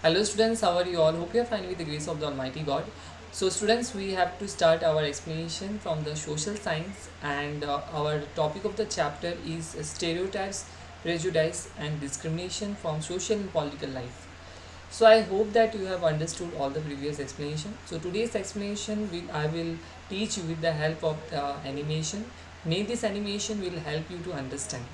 Hello students, how are you all? Hope you are fine with the grace of the Almighty God. So students, we have to start our explanation from the social science, and our topic of the chapter is stereotypes, prejudice and discrimination from social and political life. So I hope that you have understood all the previous explanation. So today's explanation I will teach you with the help of the animation. May this animation will help you to understand.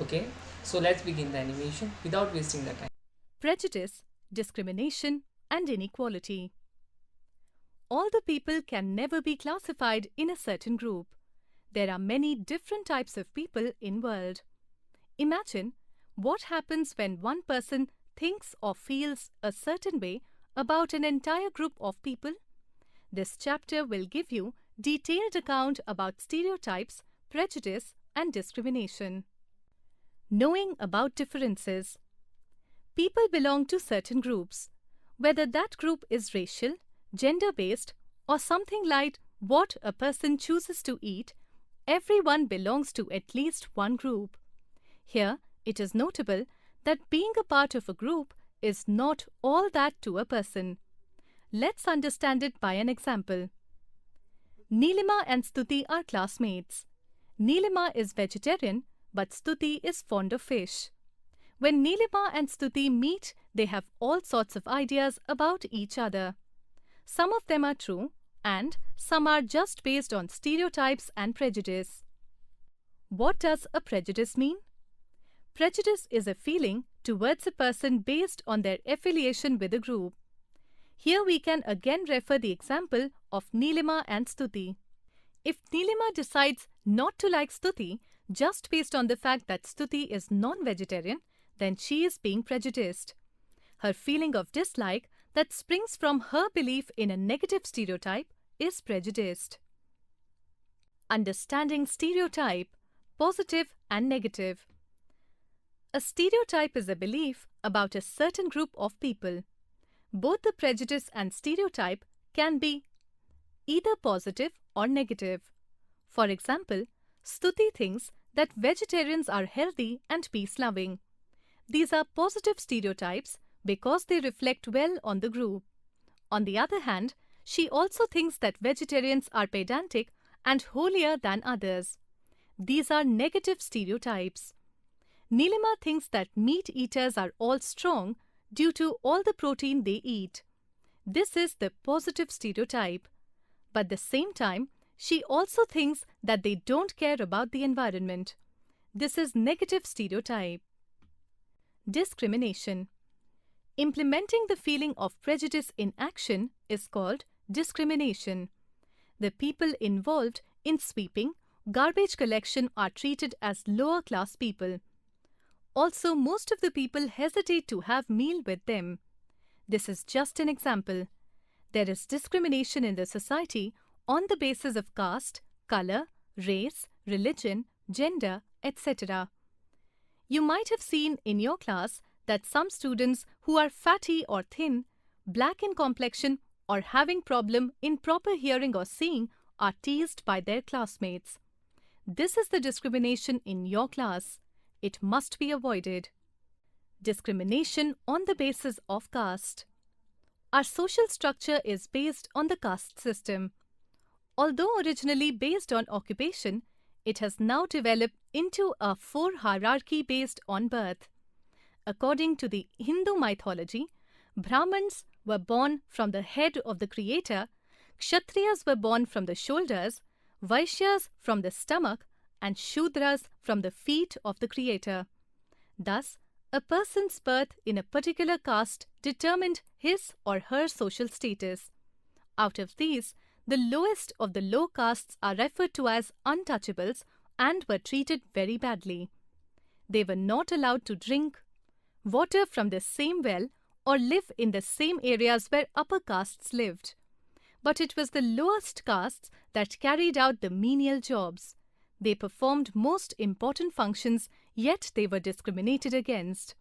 Okay, so let's begin the animation without wasting the time. Prejudice, discrimination, and inequality. All the people can never be classified in a certain group. There are many different types of people in world. Imagine what happens when one person thinks or feels a certain way about an entire group of people. This chapter will give you detailed account about stereotypes, prejudice, and discrimination. Knowing about differences. People belong to certain groups. Whether that group is racial, gender-based, or something like what a person chooses to eat, everyone belongs to at least one group. Here, it is notable that being a part of a group is not all that to a person. Let's understand it by an example. Neelima and Stuti are classmates. Neelima is vegetarian, but Stuti is fond of fish. When Neelima and Stuti meet, they have all sorts of ideas about each other. Some of them are true, and some are just based on stereotypes and prejudice. What does a prejudice mean? Prejudice is a feeling towards a person based on their affiliation with a group. Here we can again refer the example of Neelima and Stuti. If Neelima decides not to like Stuti just based on the fact that Stuti is non-vegetarian, then she is being prejudiced. Her feeling of dislike that springs from her belief in a negative stereotype is prejudiced. Understanding stereotype, positive and negative. A stereotype is a belief about a certain group of people. Both the prejudice and stereotype can be either positive or negative. For example, Stuti thinks that vegetarians are healthy and peace-loving. These are positive stereotypes because they reflect well on the group. On the other hand, she also thinks that vegetarians are pedantic and holier than others. These are negative stereotypes. Neelima thinks that meat eaters are all strong due to all the protein they eat. This is the positive stereotype. But at the same time, she also thinks that they don't care about the environment. This is negative stereotype. Discrimination. Implementing the feeling of prejudice in action is called discrimination. The people involved in sweeping, garbage collection are treated as lower class people. Also, most of the people hesitate to have meal with them. This is just an example. There is discrimination in the society on the basis of caste, color, race, religion, gender, etc. You might have seen in your class that some students who are fatty or thin, black in complexion, or having problem in proper hearing or seeing are teased by their classmates. This is the discrimination in your class. It must be avoided. Discrimination on the basis of caste. Our social structure is based on the caste system. Although originally based on occupation, it has now developed into a four hierarchy based on birth. According to the Hindu mythology, Brahmins were born from the head of the creator, Kshatriyas were born from the shoulders, Vaishyas from the stomach, and Shudras from the feet of the creator. Thus, a person's birth in a particular caste determined his or her social status. Out of these, the lowest of the low castes are referred to as untouchables and were treated very badly. They were not allowed to drink water from the same well or live in the same areas where upper castes lived. But it was the lowest castes that carried out the menial jobs. They performed most important functions, yet they were discriminated against.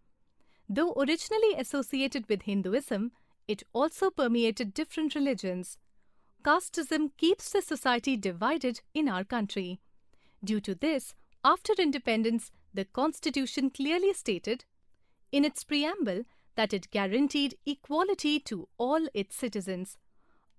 Though originally associated with Hinduism, it also permeated different religions. Casteism keeps the society divided in our country. Due to this, after independence, the Constitution clearly stated in its preamble that it guaranteed equality to all its citizens.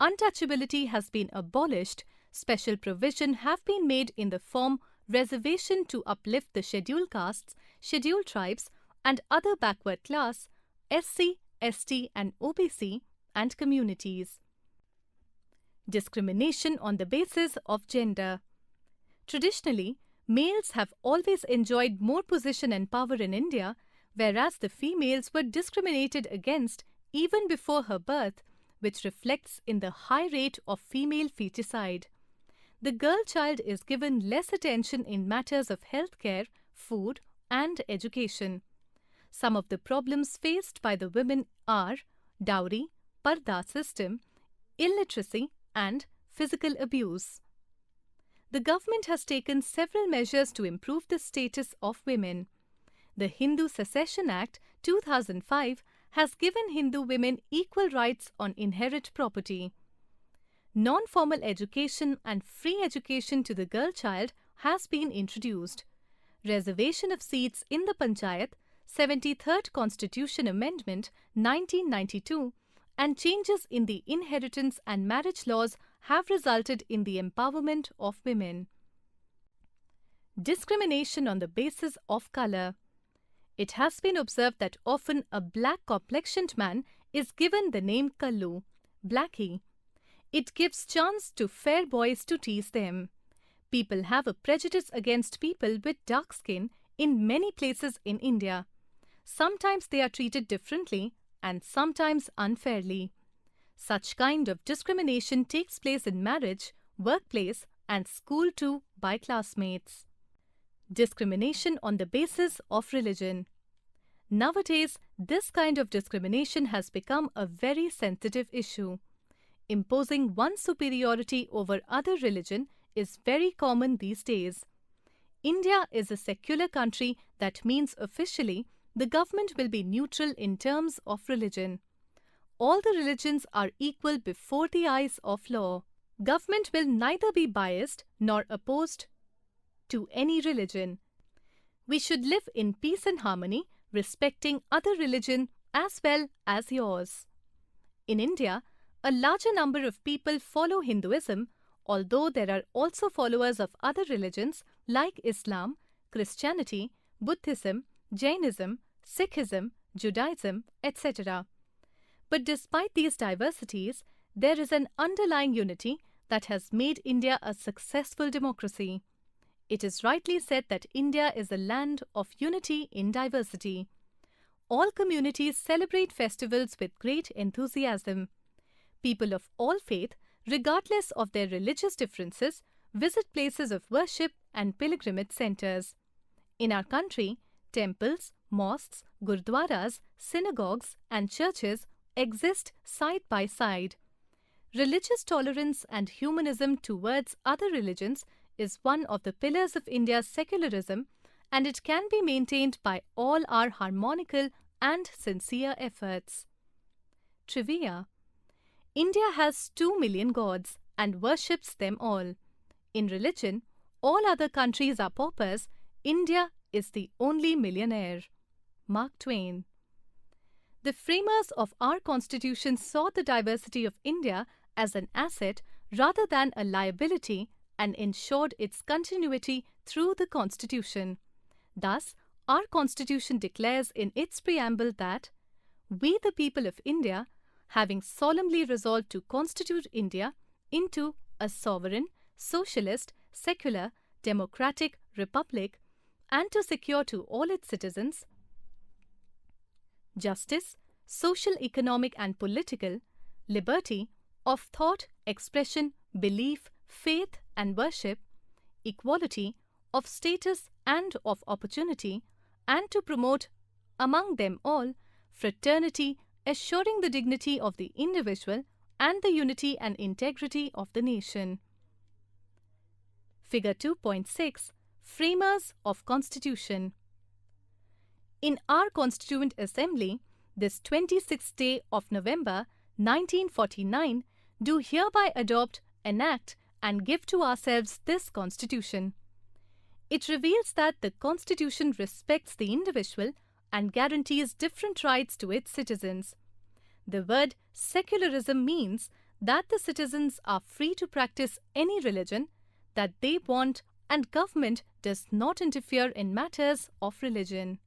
Untouchability has been abolished, special provision have been made in the form reservation to uplift the scheduled castes, scheduled tribes and other backward class, SC, ST and OBC and communities. Discrimination on the basis of gender. Traditionally, males have always enjoyed more position and power in India, whereas the females were discriminated against even before her birth, which reflects in the high rate of female feticide. The girl child is given less attention in matters of healthcare, food, and education. Some of the problems faced by the women are dowry, parda system, illiteracy, and physical abuse. The government has taken several measures to improve the status of women. The Hindu Secession Act 2005 has given Hindu women equal rights on inherent property. Non-formal education and free education to the girl child has been introduced. Reservation of seats in the Panchayat, 73rd Constitution Amendment 1992, and changes in the inheritance and marriage laws have resulted in the empowerment of women. Discrimination on the basis of color. It has been observed that often a black-complexioned man is given the name Kallu, Blackie. It gives chance to fair boys to tease them. People have a prejudice against people with dark skin in many places in India. Sometimes they are treated differently and sometimes unfairly. Such kind of discrimination takes place in marriage, workplace, and school too by classmates. Discrimination on the basis of religion. Nowadays, this kind of discrimination has become a very sensitive issue. Imposing one's superiority over other religion is very common these days. India is a secular country, that means officially the government will be neutral in terms of religion. All the religions are equal before the eyes of law. Government will neither be biased nor opposed to any religion. We should live in peace and harmony, respecting other religion as well as yours. In India, a larger number of people follow Hinduism, although there are also followers of other religions like Islam, Christianity, Buddhism, Jainism, Sikhism, Judaism, etc. But despite these diversities, there is an underlying unity that has made India a successful democracy. It is rightly said that India is a land of unity in diversity. All communities celebrate festivals with great enthusiasm. People of all faith, regardless of their religious differences, visit places of worship and pilgrimage centers. In our country, temples, mosques, gurdwaras, synagogues, and churches exist side by side. Religious tolerance and humanism towards other religions is one of the pillars of India's secularism, and it can be maintained by all our harmonical and sincere efforts. Trivia. India has 2 million gods and worships them all. In religion, all other countries are paupers. India is the only millionaire. Mark Twain. The framers of our constitution saw the diversity of India as an asset rather than a liability and ensured its continuity through the constitution. Thus, our constitution declares in its preamble that we, the people of India, having solemnly resolved to constitute India into a sovereign, socialist, secular, democratic republic, and to secure to all its citizens justice, social, economic, and political liberty of thought, expression, belief, faith, and worship, equality of status and of opportunity, and to promote among them all fraternity, assuring the dignity of the individual and the unity and integrity of the nation. Figure 2.6 Framers of Constitution. In our Constituent Assembly, this 26th day of November 1949, do hereby adopt, enact, and give to ourselves this Constitution. It reveals that the Constitution respects the individual and guarantees different rights to its citizens. The word secularism means that the citizens are free to practice any religion that they want and government does not interfere in matters of religion.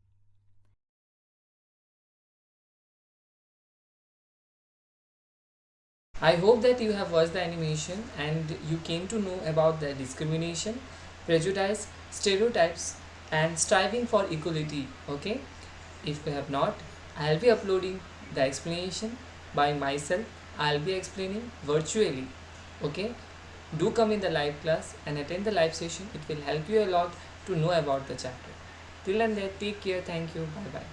I hope that you have watched the animation and you came to know about the discrimination, prejudice, stereotypes, and striving for equality. Okay, if you have not, I'll be uploading the explanation by myself. I'll be explaining virtually. Okay, do come in the live class and attend the live session. It will help you a lot to know about the chapter. Till and then, take care. Thank you. Bye bye.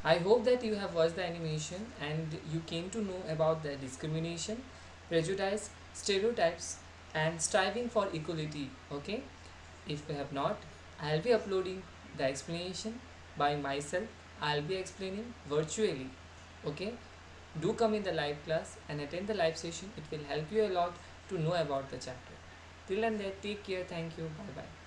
I hope that you have watched the animation and you came to know about the discrimination, prejudice, stereotypes, and striving for equality. Okay, if you have not, I'll be uploading the explanation by myself. I'll be explaining virtually. Okay, do come in the live class and attend the live session. It will help you a lot to know about the chapter. Till then, take care. Thank you. Bye bye.